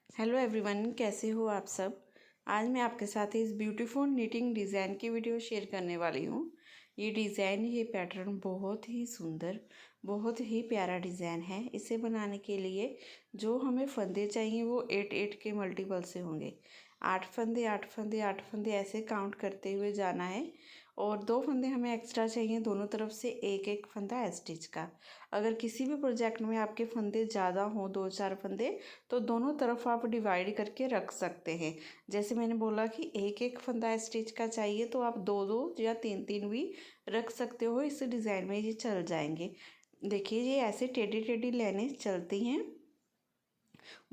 Hello everyone, कैसे हो आप सब। आज मैं आपके साथ इस ब्यूटीफुल निटिंग डिज़ाइन की वीडियो शेयर करने वाली हूँ। ये डिज़ाइन, ये पैटर्न बहुत ही सुंदर, बहुत ही प्यारा डिज़ाइन है। इसे बनाने के लिए जो हमें फंदे चाहिए वो 8 के मल्टीपल से होंगे। 8 फंदे 8 फंदे 8 फंदे ऐसे काउंट करते हुए जाना है। और 2 फंदे हमें एक्स्ट्रा चाहिए, दोनों तरफ से एक एक फंदा स्टिच का। अगर किसी भी प्रोजेक्ट में आपके फंदे ज़्यादा हों, 2-4 फंदे, तो दोनों तरफ आप डिवाइड करके रख सकते हैं। जैसे मैंने बोला कि एक एक फंदा स्टिच का चाहिए, तो आप 2-2 या 3-3 भी रख सकते हो। इस डिज़ाइन में ये चल जाएंगे। देखिए, ये ऐसे टेढ़ी टेढ़ी लाइनें चलती हैं,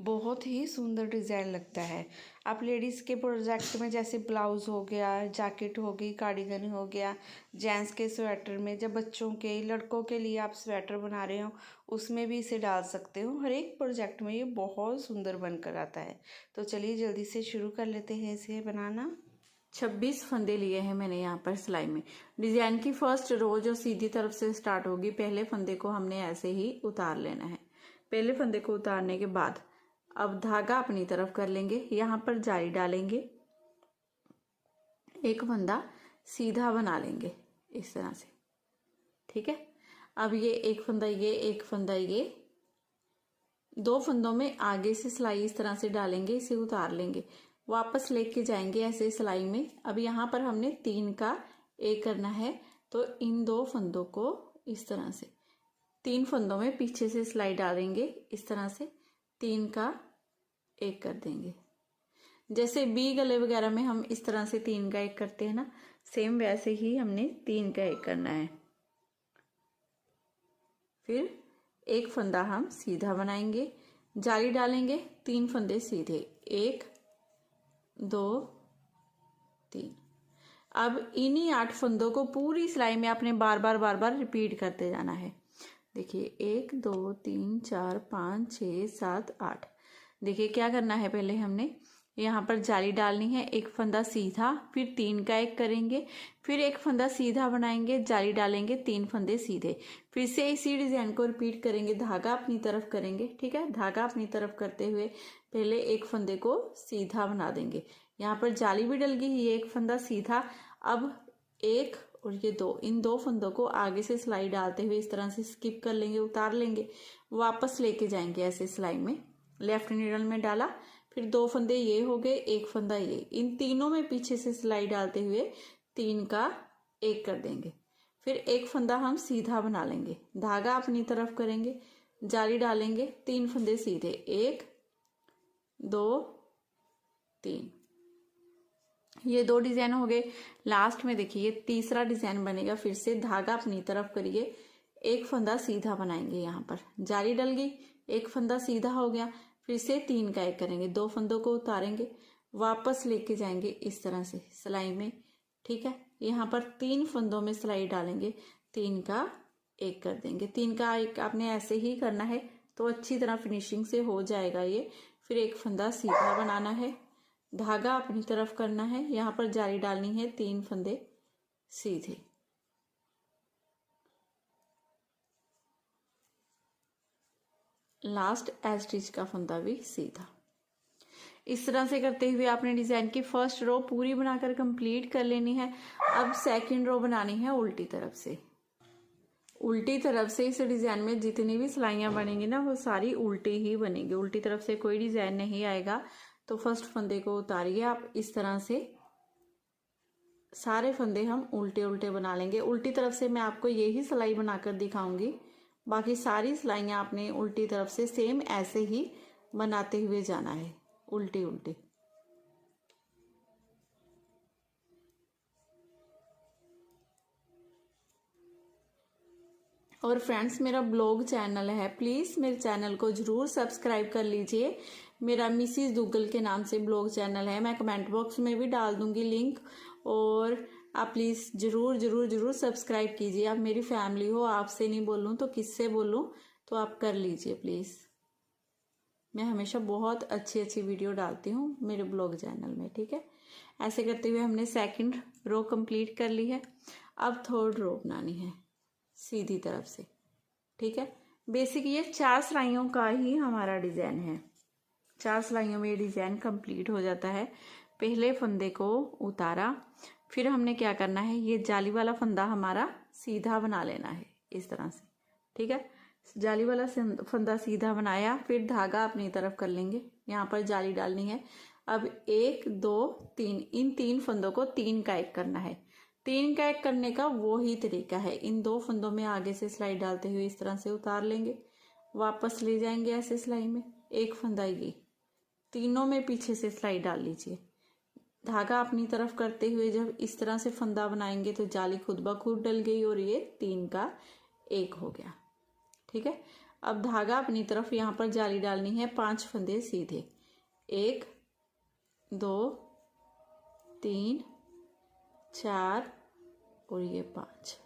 बहुत ही सुंदर डिज़ाइन लगता है। आप लेडीज़ के प्रोजेक्ट में जैसे ब्लाउज़ हो गया, जैकेट होगी, कार्डिगन हो गया, जेंट्स के स्वेटर में, जब बच्चों के, लड़कों के लिए आप स्वेटर बना रहे हो, उसमें भी इसे डाल सकते हो। हर एक प्रोजेक्ट में ये बहुत सुंदर बनकर आता है। तो चलिए जल्दी से शुरू कर लेते हैं इसे बनाना। 26 फंदे लिए हैं मैंने यहाँ पर सिलाई में। डिज़ाइन की फर्स्ट रो जो सीधी तरफ से स्टार्ट होगी, पहले फंदे को हमने ऐसे ही उतार लेना है। पहले फंदे को उतारने के बाद अब धागा अपनी तरफ कर लेंगे, यहाँ पर जाली डालेंगे, एक फंदा सीधा बना लेंगे इस तरह से। ठीक है, अब ये एक फंदा, ये एक फंदा, ये 2 फंदों में आगे से सिलाई इस तरह से डालेंगे, इसे उतार लेंगे, वापस लेके जाएंगे ऐसे सिलाई में। अब यहाँ पर हमने 3 का एक करना है, तो इन 2 फंदों को इस तरह से 3 फंदों में पीछे से सिलाई डालेंगे, इस तरह से 3 का एक कर देंगे। जैसे बी गले वगैरह में हम इस तरह से 3 का एक करते हैं ना, सेम वैसे ही हमने 3 का एक करना है। फिर एक फंदा हम सीधा बनाएंगे, जाली डालेंगे, 3 फंदे सीधे, 1 2 3। अब इन्हीं 8 फंदों को पूरी सिलाई में आपने बार बार रिपीट करते जाना है। देखिए 1 2 3 4 5 6 7 8। देखिए क्या करना है, पहले हमने यहाँ पर जाली डालनी है, एक फंदा सीधा, फिर 3 का एक करेंगे, फिर एक फंदा सीधा बनाएंगे, जाली डालेंगे, 3 फंदे सीधे, फिर से इसी डिजाइन को रिपीट करेंगे, धागा अपनी तरफ करेंगे। ठीक है, धागा अपनी तरफ करते हुए पहले एक फंदे को सीधा बना देंगे, यहाँ पर जाली भी डल गई, ये एक फंदा सीधा। अब एक और ये 2, इन 2 फंदों को आगे से सिलाई डालते हुए इस तरह से स्किप कर लेंगे, उतार लेंगे, वापस लेके जाएंगे ऐसे सिलाई में, लेफ्ट नीडल में डाला, फिर 2 फंदे ये हो गए, एक फंदा ये, इन तीनों में पीछे से सिलाई डालते हुए 3 का एक कर देंगे। फिर एक फंदा हम सीधा बना लेंगे, धागा अपनी तरफ करेंगे, जाली डालेंगे, 3 फंदे सीधे, 1 2 3। ये 2 डिजाइन हो गए। लास्ट में देखिए ये तीसरा डिजाइन बनेगा, फिर से धागा अपनी तरफ करिए, एक फंदा सीधा बनाएंगे, यहाँ पर जाली डल गई, एक फंदा सीधा हो गया, फिर से 3 का एक करेंगे, 2 फंदों को उतारेंगे, वापस लेके जाएंगे इस तरह से सिलाई में। ठीक है, यहाँ पर 3 फंदों में सिलाई डालेंगे, 3 का एक कर देंगे, 3 का एक आपने ऐसे ही करना है, तो अच्छी तरह फिनिशिंग से हो जाएगा ये। फिर एक फंदा सीधा बनाना है, धागा अपनी तरफ करना है, यहाँ पर जाली डालनी है, 3 फंदे सीधे, लास्ट एज स्टिच का फंदा भी सीधा। इस तरह से करते हुए आपने डिजाइन की फर्स्ट रो पूरी बनाकर कंप्लीट कर लेनी है। अब सेकंड रो बनानी है उल्टी तरफ से। उल्टी तरफ से इस डिजाइन में जितनी भी सिलाइयां बनेंगी ना, वो सारी उल्टी ही बनेगी, उल्टी तरफ से कोई डिजाइन नहीं आएगा। तो फर्स्ट फंदे को उतारिए आप, इस तरह से सारे फंदे हम उल्टे उल्टे बना लेंगे। उल्टी तरफ से मैं आपको यही सिलाई बनाकर दिखाऊंगी, बाकी सारी सिलाइयां आपने उल्टी तरफ से सेम ऐसे ही बनाते हुए जाना है, उल्टी उल्टी। और फ्रेंड्स, मेरा ब्लॉग चैनल है, प्लीज़ मेरे चैनल को ज़रूर सब्सक्राइब कर लीजिए। मेरा मिसिज दुग्गल के नाम से ब्लॉग चैनल है, मैं कमेंट बॉक्स में भी डाल दूंगी लिंक, और आप प्लीज़ ज़रूर ज़रूर ज़रूर सब्सक्राइब कीजिए। आप मेरी फैमिली हो, आपसे नहीं बोलूँ तो किससे बोलूँ, तो आप कर लीजिए प्लीज़। मैं हमेशा बहुत अच्छी अच्छी वीडियो डालती हूँ मेरे ब्लॉग चैनल में। ठीक है, ऐसे करते हुए हमने सेकंड रो कंप्लीट कर ली है। अब थर्ड रो बनानी है सीधी तरफ से। ठीक है, बेसिक ये 4 सिलाइयों का ही हमारा डिजाइन है। 4 सिलाइयों में ये डिज़ाइन कंप्लीट हो जाता है। पहले फंदे को उतारा, फिर हमने क्या करना है, ये जाली वाला फंदा हमारा सीधा बना लेना है इस तरह से। ठीक है, जाली वाला फंदा सीधा बनाया, फिर धागा अपनी तरफ कर लेंगे, यहाँ पर जाली डालनी है। अब 1 2 3, इन 3 फंदों को 3 का 1 करना है। 3 का 1 करने का वो ही तरीका है। इन 2 फंदों में आगे से सिलाई डालते हुए इस तरह से उतार लेंगे, वापस ले जाएंगे ऐसे सिलाई में, एक फंदा ये, तीनों में पीछे से सिलाई डाल लीजिए। धागा अपनी तरफ करते हुए जब इस तरह से फंदा बनाएंगे तो जाली खुद ब खुद डल गई और ये 3 का 1 हो गया। ठीक है, अब धागा अपनी तरफ, यहाँ पर जाली डालनी है 5 फंदे सीधे, 1 2 3 4 और ये 5।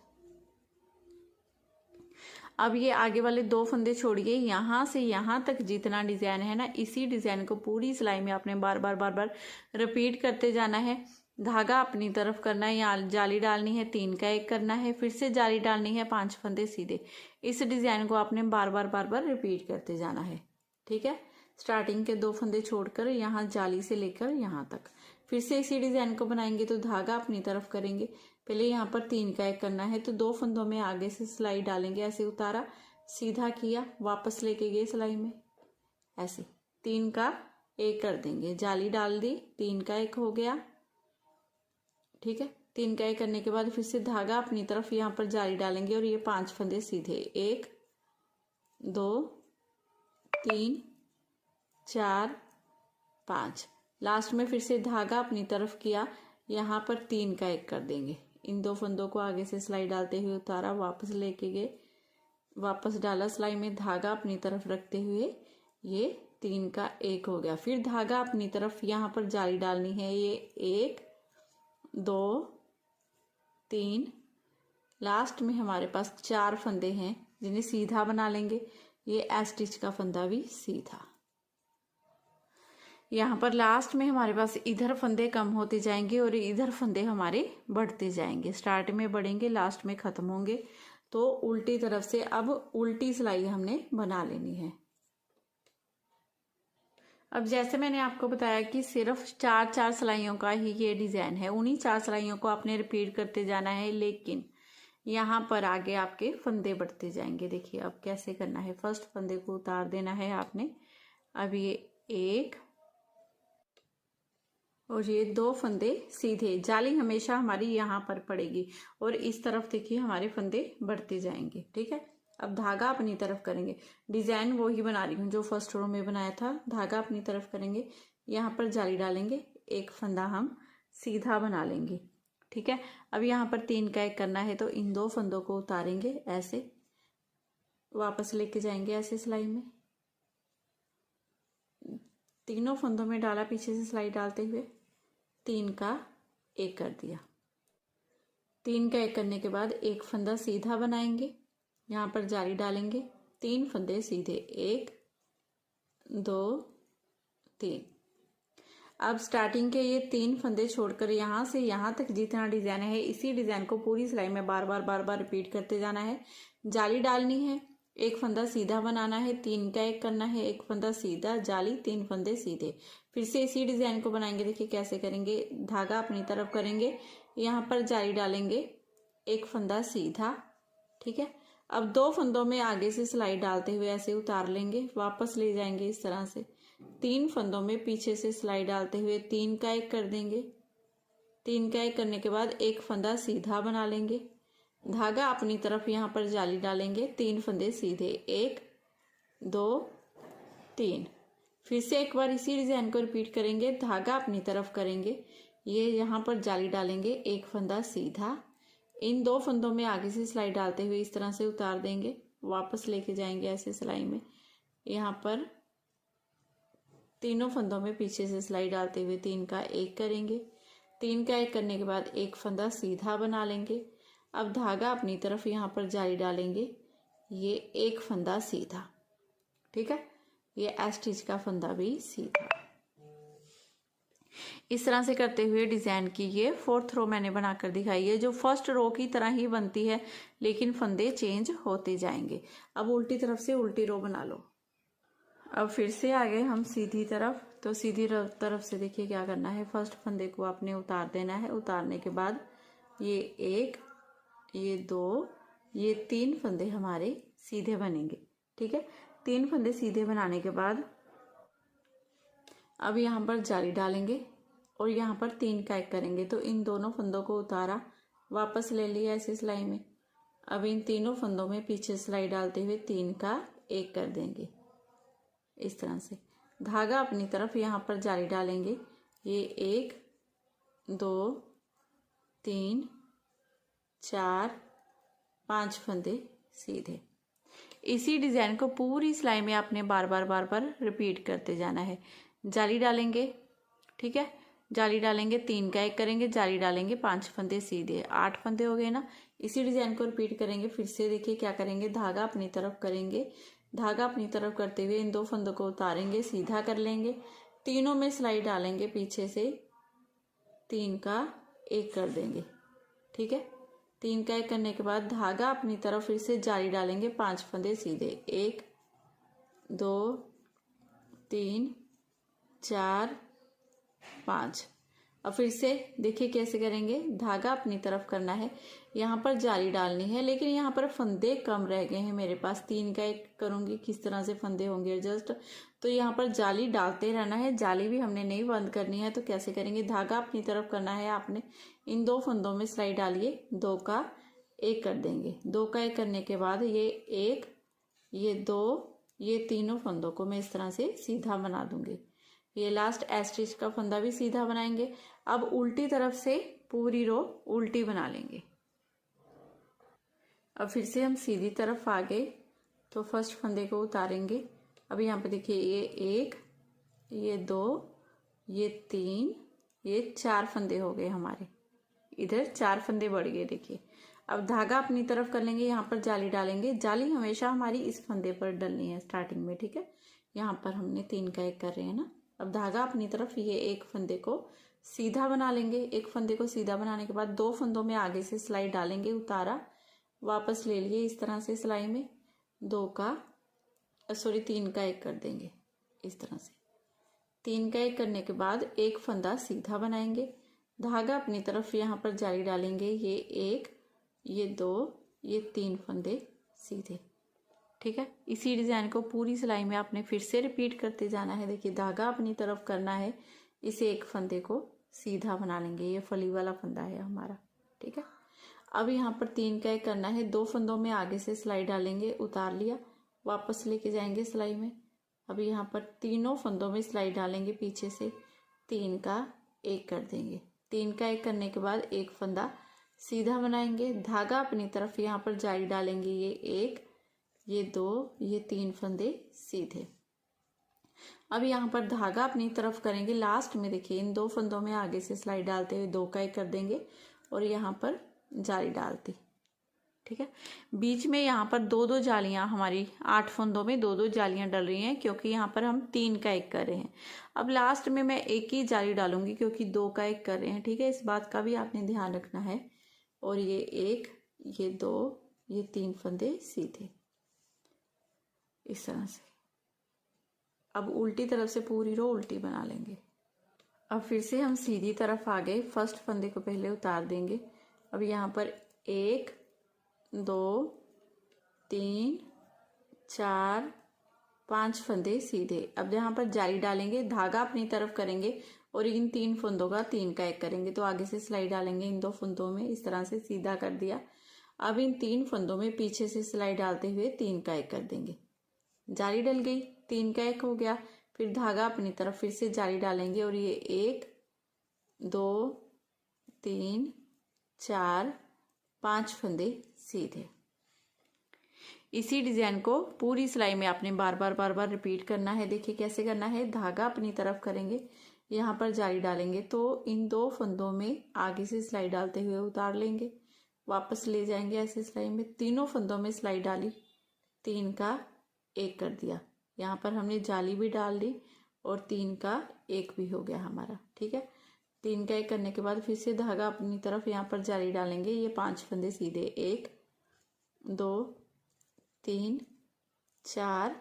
अब ये आगे वाले 2 फंदे छोड़िए, यहाँ से यहाँ तक जितना डिज़ाइन है ना, इसी डिज़ाइन को पूरी सिलाई में आपने बार बार रिपीट करते जाना है। धागा अपनी तरफ करना है, यहाँ जाली डालनी है, 3 का 1 करना है, फिर से जाली डालनी है, 5 फंदे सीधे। इस डिज़ाइन को आपने बार बार रिपीट करते जाना है। ठीक है, स्टार्टिंग के 2 फंदे छोड़कर यहाँ जाली से लेकर यहाँ तक, फिर से इसी डिज़ाइन को बनाएंगे तो धागा अपनी तरफ करेंगे, पहले यहाँ पर 3 का 1 करना है तो 2 फंदों में आगे से सिलाई डालेंगे, ऐसे उतारा, सीधा किया, वापस लेके गए सिलाई में, ऐसे 3 का 1 कर देंगे, जाली डाल दी, 3 का 1 हो गया। ठीक है, 3 का 1 करने के बाद फिर से धागा अपनी तरफ, यहाँ पर जाली डालेंगे और ये 5 फंदे सीधे, 1 2 3 4 5, लास्ट में फिर से धागा अपनी तरफ किया, यहाँ पर 3 का 1 कर देंगे। इन 2 फंदों को आगे से सिलाई डालते हुए उतारा, वापस लेके गए, वापस डाला सिलाई में, धागा अपनी तरफ रखते हुए ये 3 का 1 हो गया। फिर धागा अपनी तरफ, यहाँ पर जाली डालनी है, ये 1 2 3, लास्ट में हमारे पास 4 फंदे हैं जिन्हें सीधा बना लेंगे। ये एस स्टिच का फंदा भी सीधा। यहाँ पर लास्ट में हमारे पास इधर फंदे कम होते जाएंगे और इधर फंदे हमारे बढ़ते जाएंगे। स्टार्ट में बढ़ेंगे, लास्ट में ख़त्म होंगे, तो उल्टी तरफ से अब उल्टी सिलाई हमने बना लेनी है। अब जैसे मैंने आपको बताया कि सिर्फ 4 सिलाइयों का ही ये डिज़ाइन है, उन्हीं 4 सिलाइयों को आपने रिपीट करते जाना है, लेकिन यहाँ पर आगे आपके फंदे बढ़ते जाएंगे। देखिए अब कैसे करना है, फर्स्ट फंदे को उतार देना है आपने, अब ये 1 और ये 2 फंदे सीधे, जाली हमेशा हमारी यहाँ पर पड़ेगी और इस तरफ देखिए हमारे फंदे बढ़ते जाएंगे। ठीक है, अब धागा अपनी तरफ करेंगे, डिज़ाइन वो ही बना रही हूँ जो फर्स्ट रो में बनाया था। धागा अपनी तरफ करेंगे, यहाँ पर जाली डालेंगे, 1 फंदा हम सीधा बना लेंगे। ठीक है, अब यहाँ पर 3 का 1 करना है तो इन 2 फंदों को उतारेंगे, ऐसे वापस लेके जाएंगे ऐसे सिलाई में, तीनों फंदों में डाला, पीछे से सिलाई डालते हुए 3 का 1 कर दिया। 3 का 1 करने के बाद 1 फंदा सीधा बनाएंगे, यहाँ पर जाली डालेंगे, 3 फंदे सीधे, 1 2 3। अब स्टार्टिंग के ये 3 फंदे छोड़कर यहाँ से यहाँ तक जितना डिज़ाइन है, इसी डिज़ाइन को पूरी सिलाई में बार बार रिपीट करते जाना है। जाली डालनी है, 1 फंदा सीधा बनाना है, 3 का 1 करना है, 1 फंदा सीधा, जाली, 3 फंदे सीधे, फिर से इसी डिज़ाइन को बनाएंगे। देखिए कैसे करेंगे, धागा अपनी तरफ करेंगे, यहाँ पर जाली डालेंगे, 1 फंदा सीधा। ठीक है, अब 2 फंदों में आगे से सिलाई डालते हुए ऐसे उतार लेंगे, वापस ले जाएंगे इस तरह से, 3 फंदों में पीछे से सिलाई डालते हुए 3 का 1 कर देंगे। 3 का 1 करने के बाद 1 फंदा सीधा बना लेंगे, धागा अपनी तरफ, यहाँ पर जाली डालेंगे, 3 फंदे सीधे, 1 2 3, फिर से एक बार इसी डिज़ाइन को रिपीट करेंगे, धागा अपनी तरफ करेंगे, ये यहाँ पर जाली डालेंगे, 1 फंदा सीधा, इन 2 फंदों में आगे से सिलाई डालते हुए इस तरह से उतार देंगे, वापस लेके जाएंगे ऐसे सिलाई में, यहाँ पर तीनों फंदों में पीछे से सिलाई डालते हुए 3 का 1 करेंगे। 3 का 1 करने के बाद 1 फंदा सीधा बना लेंगे, अब धागा अपनी तरफ, यहाँ पर जाली डालेंगे, ये 1 फंदा सीधा। ठीक है, ये एस स्टिच का फंदा भी सीधा। इस तरह से करते हुए डिज़ाइन की ये 4th रो मैंने बनाकर दिखाई है, जो फर्स्ट रो की तरह ही बनती है, लेकिन फंदे चेंज होते जाएंगे। अब उल्टी तरफ से उल्टी रो बना लो। अब फिर से आ गए हम सीधी तरफ। तो सीधी तरफ से देखिए क्या करना है, फर्स्ट फंदे को आपने उतार देना है। उतारने के बाद ये एक, ये दो, ये तीन फंदे हमारे सीधे बनेंगे। ठीक है, तीन फंदे सीधे बनाने के बाद अब यहाँ पर जाली डालेंगे और यहाँ पर तीन का एक करेंगे। तो इन दोनों फंदों को उतारा, वापस ले लिया ऐसे सिलाई में। अब इन तीनों फंदों में पीछे सिलाई डालते हुए तीन का एक कर देंगे इस तरह से। धागा अपनी तरफ यहाँ पर जाली डालेंगे। ये एक, दो, तीन, चार, पांच फंदे सीधे। इसी डिजाइन को पूरी सिलाई में आपने बार बार रिपीट करते जाना है। जाली डालेंगे, ठीक है, जाली डालेंगे, तीन का एक करेंगे, जाली डालेंगे, पांच फंदे सीधे, आठ फंदे हो गए ना। इसी डिजाइन को रिपीट करेंगे। फिर से देखिए क्या करेंगे, धागा अपनी तरफ करेंगे, धागा अपनी तरफ करते हुए इन दो फंदों को उतारेंगे, सीधा कर लेंगे, तीनों में सिलाई डालेंगे, पीछे से तीन का एक कर देंगे। ठीक है, तीन का एक करने के बाद धागा अपनी तरफ फिर से जाली डालेंगे, पांच फंदे सीधे, एक, दो, तीन, चार, पांच। अब फिर से देखिए कैसे करेंगे, धागा अपनी तरफ करना है, यहाँ पर जाली डालनी है, लेकिन यहाँ पर फंदे कम रह गए हैं मेरे पास। तीन का एक करूंगी, किस तरह से फंदे होंगे एडजस्ट। तो यहाँ पर जाली डालते रहना है, जाली भी हमने नहीं बंद करनी है। तो कैसे करेंगे, धागा अपनी तरफ करना है आपने, इन दो फंदों में सिलाई डालिए, दो का एक कर देंगे। दो का एक करने के बाद ये एक, ये दो, ये तीनों फंदों को मैं इस तरह से सीधा बना दूंगी। ये लास्ट स्टिच का फंदा भी सीधा बनाएंगे। अब उल्टी तरफ से पूरी रो उल्टी बना लेंगे। अब फिर से हम सीधी तरफ आ गए। तो फर्स्ट फंदे को उतारेंगे। अब यहाँ पे देखिए ये एक, ये दो, ये तीन, ये चार फंदे हो गए हमारे, इधर चार फंदे बढ़ गए। देखिए अब धागा अपनी तरफ कर लेंगे, यहाँ पर जाली डालेंगे। जाली हमेशा हमारी इस फंदे पर डलनी है स्टार्टिंग में। ठीक है, यहाँ पर हमने तीन का एक कर रहे हैं ना। अब धागा अपनी तरफ ये एक फंदे को सीधा बना लेंगे। एक फंदे को सीधा बनाने के बाद दो फंदों में आगे से सिलाई डालेंगे, उतारा, वापस ले लिए इस तरह से सिलाई में, दो का तीन का एक कर देंगे इस तरह से। तीन का एक करने के बाद एक फंदा सीधा बनाएंगे, धागा अपनी तरफ यहाँ पर जाली डालेंगे, ये एक, ये दो, ये तीन फंदे सीधे। ठीक है, इसी डिजाइन को पूरी सिलाई में आपने फिर से रिपीट करते जाना है। देखिए धागा अपनी तरफ करना है, इसे एक फंदे को सीधा बना लेंगे, ये फली वाला फंदा है हमारा। ठीक है, अब यहाँ पर तीन का एक करना है, दो फंदों में आगे से सिलाई डालेंगे, उतार लिया, वापस लेके जाएंगे सिलाई में। अब यहाँ पर तीनों फंदों में सिलाई डालेंगे, पीछे से तीन का एक कर देंगे। तीन का एक करने के बाद एक फंदा सीधा बनाएंगे, धागा अपनी तरफ यहाँ पर जाली डालेंगे, ये एक, ये दो, ये तीन फंदे सीधे। अब यहाँ पर धागा अपनी तरफ करेंगे, लास्ट में देखिए इन दो फंदों में आगे से सिलाई डालते हुए दो का एक कर देंगे और यहाँ पर जाली डालती। ठीक है, बीच में यहाँ पर दो दो जालियाँ, हमारी आठ फंदों में दो दो जालियाँ डल रही हैं, क्योंकि यहाँ पर हम तीन का एक कर रहे हैं। अब लास्ट में मैं एक ही जाली डालूंगी, क्योंकि दो का एक कर रहे हैं। ठीक है, इस बात का भी आपने ध्यान रखना है। और ये एक, ये दो, ये तीन फंदे सीधे इस तरह से। अब उल्टी तरफ से पूरी रो उल्टी बना लेंगे। अब फिर से हम सीधी तरफ आ गए, फर्स्ट फंदे को पहले उतार देंगे। अब यहाँ पर एक, दो, तीन, चार, पांच फंदे सीधे। अब यहाँ पर जाली डालेंगे, धागा अपनी तरफ करेंगे और इन तीन फंदों का तीन का एक करेंगे। तो आगे से सिलाई डालेंगे इन दो फंदों में, इस तरह से सीधा कर दिया। अब इन तीन फंदों में पीछे से सिलाई डालते हुए तीन का एक कर देंगे, जाली डल गई, तीन का एक हो गया। फिर धागा अपनी तरफ फिर से जाली डालेंगे और ये एक, दो, तीन, चार, पांच फंदे सीधे। इसी डिजाइन को पूरी सिलाई में आपने बार बार रिपीट करना है। देखिए कैसे करना है, धागा अपनी तरफ करेंगे, यहाँ पर जाली डालेंगे, तो इन दो फंदों में आगे से सिलाई डालते हुए उतार लेंगे, वापस ले जाएंगे ऐसे सिलाई में। तीनों फंदों में सिलाई डाली, तीन का एक कर दिया, यहाँ पर हमने जाली भी डाल दी और तीन का एक भी हो गया हमारा। ठीक है, तीन का एक करने के बाद फिर से धागा अपनी तरफ यहाँ पर जाली डालेंगे, ये पांच फंदे सीधे, एक, दो, तीन, चार,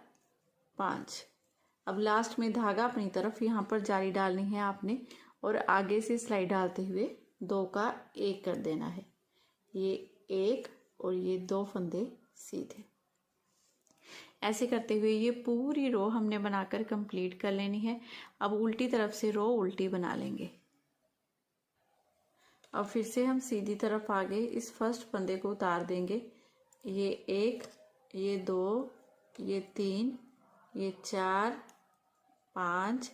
पांच। अब लास्ट में धागा अपनी तरफ यहाँ पर जाली डालनी है आपने और आगे से सिलाई डालते हुए 2 का 1 कर देना है। ये 1 और ये 2 फंदे सीधे। ऐसे करते हुए ये पूरी रो हमने बनाकर कंप्लीट कर लेनी है। अब उल्टी तरफ से रो उल्टी बना लेंगे। अब फिर से हम सीधी तरफ आगे इस फर्स्ट फंदे को उतार देंगे। ये 1, ये 2, ये 3, ये 4, 5,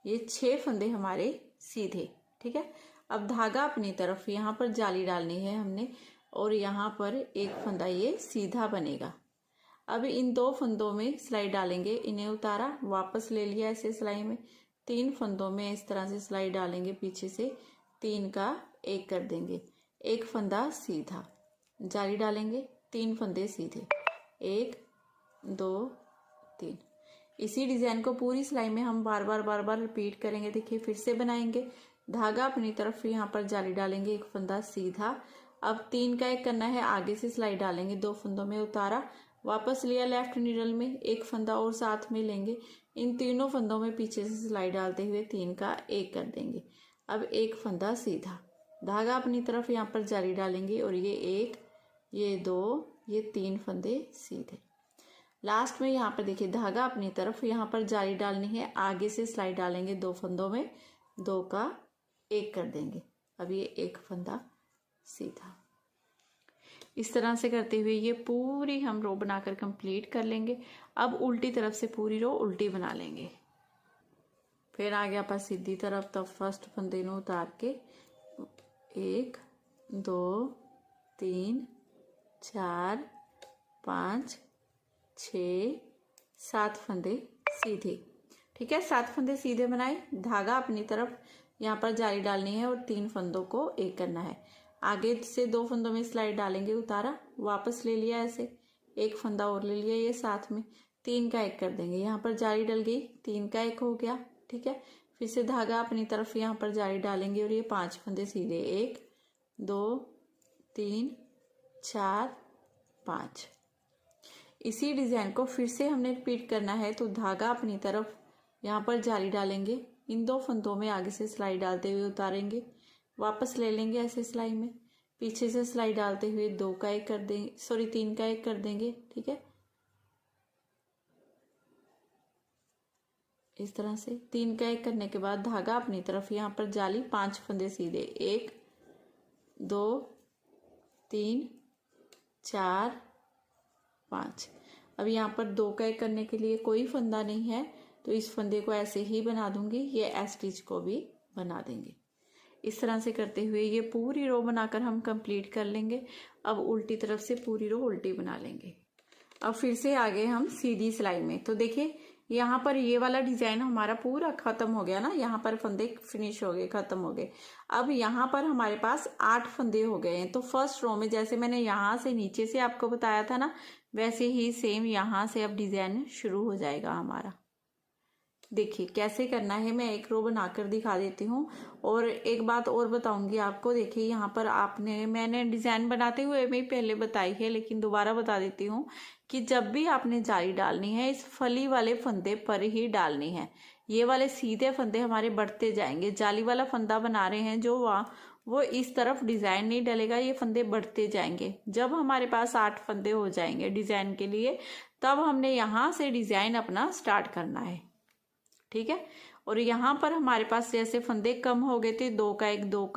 ये 6 फंदे हमारे सीधे। ठीक है। अब धागा अपनी तरफ यहाँ पर जाली डालनी है हमने और यहाँ पर एक फंदा ये सीधा बनेगा। अब इन 2 फंदों में सिलाई डालेंगे, इन्हें उतारा, वापस ले लिया ऐसे सिलाई में। 3 फंदों में इस तरह से सिलाई डालेंगे, पीछे से 3 का 1 कर देंगे। एक फंदा सीधा, जाली डालेंगे, 3 फंदे सीधे, 1 2 3। इसी डिजाइन को पूरी सिलाई में हम बार बार रिपीट करेंगे। देखिए फिर से बनाएंगे। धागा अपनी तरफ यहाँ पर जाली डालेंगे, एक फंदा सीधा। अब 3 का 1 करना है, आगे से सिलाई डालेंगे, 2 फंदों में उतारा, वापस लिया लेफ्ट नीडल में, एक फंदा और साथ में लेंगे। इन तीनों फंदों में पीछे से सिलाई डालते हुए 3 का 1 कर देंगे। अब एक फंदा सीधा, धागा अपनी तरफ यहाँ पर जाली डालेंगे और ये 1, ये 2, ये 3 फंदे सीधे। लास्ट में यहाँ पर देखिए धागा अपनी तरफ यहाँ पर जाली डालनी है, आगे से सिलाई डालेंगे, 2 फंदों में 2 का 1 कर देंगे। अब ये एक फंदा सीधा। इस तरह से करते हुए ये पूरी हम रो बनाकर कंप्लीट कर लेंगे। अब उल्टी तरफ से पूरी रो उल्टी बना लेंगे। फिर आगे आप सीधी तरफ, तो फर्स्ट फंदे को उतार के 1 2 3 4 5 6 7 फंदे सीधे। ठीक है, 7 फंदे सीधे बनाए। धागा अपनी तरफ यहाँ पर जाली डालनी है और 3 फंदों को 1 करना है। आगे से 2 फंदों में सिलाई डालेंगे, उतारा, वापस ले लिया ऐसे, एक फंदा और ले लिया ये साथ में, 3 का 1 कर देंगे। यहाँ पर जाली डल गई, 3 का 1 हो गया। ठीक है, फिर से धागा अपनी तरफ यहाँ पर जाली डालेंगे और ये 5 फंदे सीधे, 1 2 3 4 5। इसी डिजाइन को फिर से हमने रिपीट करना है। तो धागा अपनी तरफ यहाँ पर जाली डालेंगे, इन 2 फंदों में आगे से सिलाई डालते हुए उतारेंगे, वापस ले लेंगे ऐसे सिलाई में, पीछे से सिलाई डालते हुए 2 का 1 कर देंगे, 3 का 1 कर देंगे। ठीक है, इस तरह से 3 का 1 करने के बाद धागा अपनी तरफ यहाँ पर जाली, 5 फंदे सीधे, 1 2 3 4 5। अब यहाँ पर 2 का 1 करने के लिए कोई फंदा नहीं है, तो इस फंदे को ऐसे ही बना दूंगी, ये एस स्टिच को भी बना देंगे। इस तरह से करते हुए ये पूरी रो बनाकर हम कंप्लीट कर लेंगे। अब उल्टी तरफ से पूरी रो उल्टी बना लेंगे। अब फिर से आगे हम सीधी सिलाई में, तो देखिए यहाँ पर ये वाला डिजाइन हमारा पूरा खत्म हो गया ना, यहाँ पर फंदे फिनिश हो गए, खत्म हो गए। अब यहाँ पर हमारे पास 8 फंदे हो गए हैं। तो फर्स्ट रो में जैसे मैंने यहाँ से नीचे से आपको बताया था ना, वैसे ही सेम यहाँ से अब डिजाइन शुरू हो जाएगा हमारा। देखिए कैसे करना है, मैं एक रो बनाकर दिखा देती हूँ। और एक बात और बताऊंगी आपको, देखिए यहाँ पर मैंने डिजाइन बनाते हुए मैं पहले बताई है, लेकिन दोबारा बता देती हूँ कि जब भी आपने जाली डालनी है, इस फली वाले फंदे पर ही डालनी है। ये वाले सीधे फंदे हमारे बढ़ते जाएंगे। जाली वाला फंदा बना रहे हैं जो वो इस तरफ डिजाइन नहीं डलेगा, ये फंदे बढ़ते जाएंगे। जब हमारे पास 8 फंदे हो जाएंगे डिजाइन के लिए, तब हमने यहाँ से डिजाइन अपना स्टार्ट करना है। ठीक है, और यहाँ पर हमारे पास जैसे फंदे कम हो गए थे, 2 का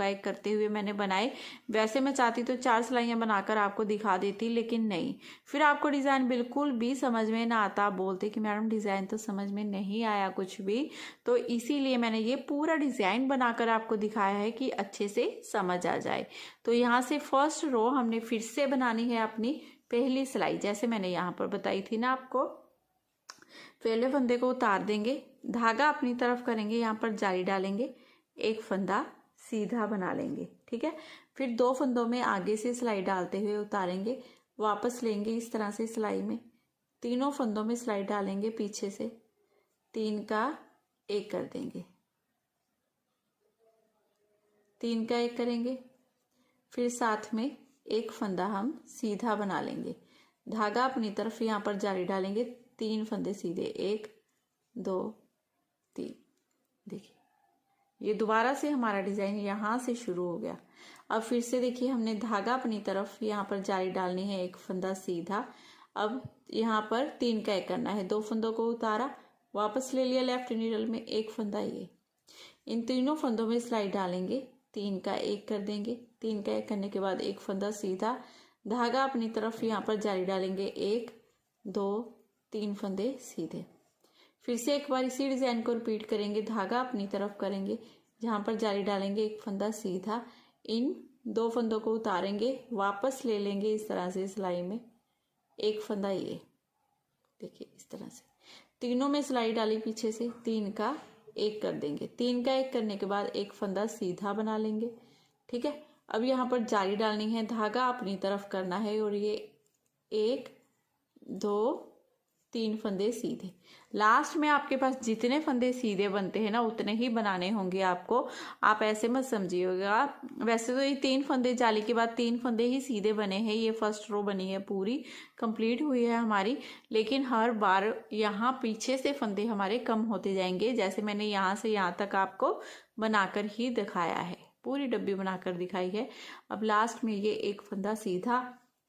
1 करते हुए मैंने बनाए। वैसे मैं चाहती तो 4 सिलाइयाँ बनाकर आपको दिखा देती, लेकिन नहीं, फिर आपको डिज़ाइन बिल्कुल भी समझ में ना आता, आप बोलते कि मैडम डिज़ाइन तो समझ में नहीं आया कुछ भी। तो इसीलिए मैंने ये पूरा डिज़ाइन बनाकर आपको दिखाया है कि अच्छे से समझ आ जाए। तो यहाँ से फर्स्ट रो हमने फिर से बनानी है अपनी पहली सिलाई, जैसे मैंने यहाँ पर बताई थी ना आपको। पहले फंदे को उतार देंगे, धागा अपनी तरफ करेंगे, यहाँ पर जाली डालेंगे, एक फंदा सीधा बना लेंगे। ठीक है, फिर 2 फंदों में आगे से सिलाई डालते हुए उतारेंगे, वापस लेंगे इस तरह से सिलाई में, तीनों फंदों में सिलाई डालेंगे, पीछे से 3 का 1 कर देंगे, 3 का 1 करेंगे। फिर साथ में एक फंदा हम सीधा बना लेंगे, धागा अपनी तरफ यहाँ पर जाली डालेंगे, 3 फंदे सीधे, 1 2 3। देखिए ये दोबारा से हमारा डिज़ाइन यहाँ से शुरू हो गया। अब फिर से देखिए हमने धागा अपनी तरफ यहाँ पर जाली डालनी है, एक फंदा सीधा। अब यहाँ पर 3 का 1 करना है, 2 फंदों को उतारा, वापस ले लिया लेफ्ट नीडल में, 1 फंदा ये, इन तीनों फंदों में सिलाई डालेंगे, 3 का 1 कर देंगे। 3 का 1 करने के बाद 1 फंदा सीधा, धागा अपनी तरफ यहाँ पर जाली डालेंगे, 1 2 3 फंदे सीधे। फिर से एक बार इसी डिज़ाइन को रिपीट करेंगे, धागा अपनी तरफ करेंगे, जहाँ पर जाली डालेंगे, 1 फंदा सीधा, इन 2 फंदों को उतारेंगे, वापस ले लेंगे इस तरह से सिलाई में, 1 फंदा ये, देखिए इस तरह से तीनों में सिलाई डाली पीछे से, 3 का 1 कर देंगे। 3 का 1 करने के बाद 1 फंदा सीधा बना लेंगे। ठीक है, अब यहाँ पर जाली डालनी है, धागा अपनी तरफ करना है और ये 1 2 3 फंदे सीधे। लास्ट में आपके पास जितने फंदे सीधे बनते हैं ना उतने ही बनाने होंगे आपको, आप ऐसे मत समझिएगा। वैसे तो ये 3 फंदे जाली के बाद 3 फंदे ही सीधे बने हैं, ये फर्स्ट रो बनी है, पूरी कंप्लीट हुई है हमारी, लेकिन हर बार यहाँ पीछे से फंदे हमारे कम होते जाएंगे, जैसे मैंने यहाँ से यहाँ तक आपको बनाकर ही दिखाया है, पूरी डब्बी बनाकर दिखाई है। अब लास्ट में ये 1 फंदा सीधा,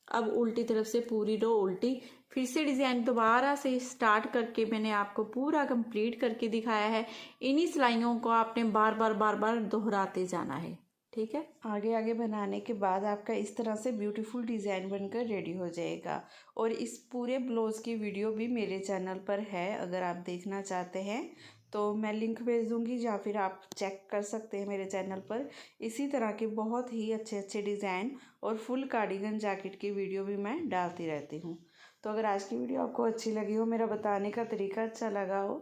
अब उल्टी तरफ से पूरी रो उल्टी, फिर से डिज़ाइन दोबारा से स्टार्ट करके मैंने आपको पूरा कंप्लीट करके दिखाया है। इन्हीं सिलाइयों को आपने बार बार दोहराते जाना है। ठीक है, आगे आगे बनाने के बाद आपका इस तरह से ब्यूटीफुल डिज़ाइन बनकर रेडी हो जाएगा। और इस पूरे ब्लाउज़ की वीडियो भी मेरे चैनल पर है, अगर आप देखना चाहते हैं तो मैं लिंक भेज दूँगी, या फिर आप चेक कर सकते हैं मेरे चैनल पर। इसी तरह के बहुत ही अच्छे अच्छे डिज़ाइन और फुल कार्डिगन जैकेट की वीडियो भी मैं डालती रहती हूँ। तो अगर आज की वीडियो आपको अच्छी लगी हो, मेरा बताने का तरीका अच्छा लगा हो,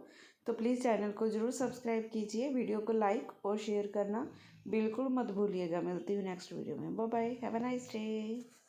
तो प्लीज़ चैनल को ज़रूर सब्सक्राइब कीजिए, वीडियो को लाइक और शेयर करना बिल्कुल मत भूलिएगा। मिलती हूँ नेक्स्ट वीडियो में। Bye bye, have a nice day.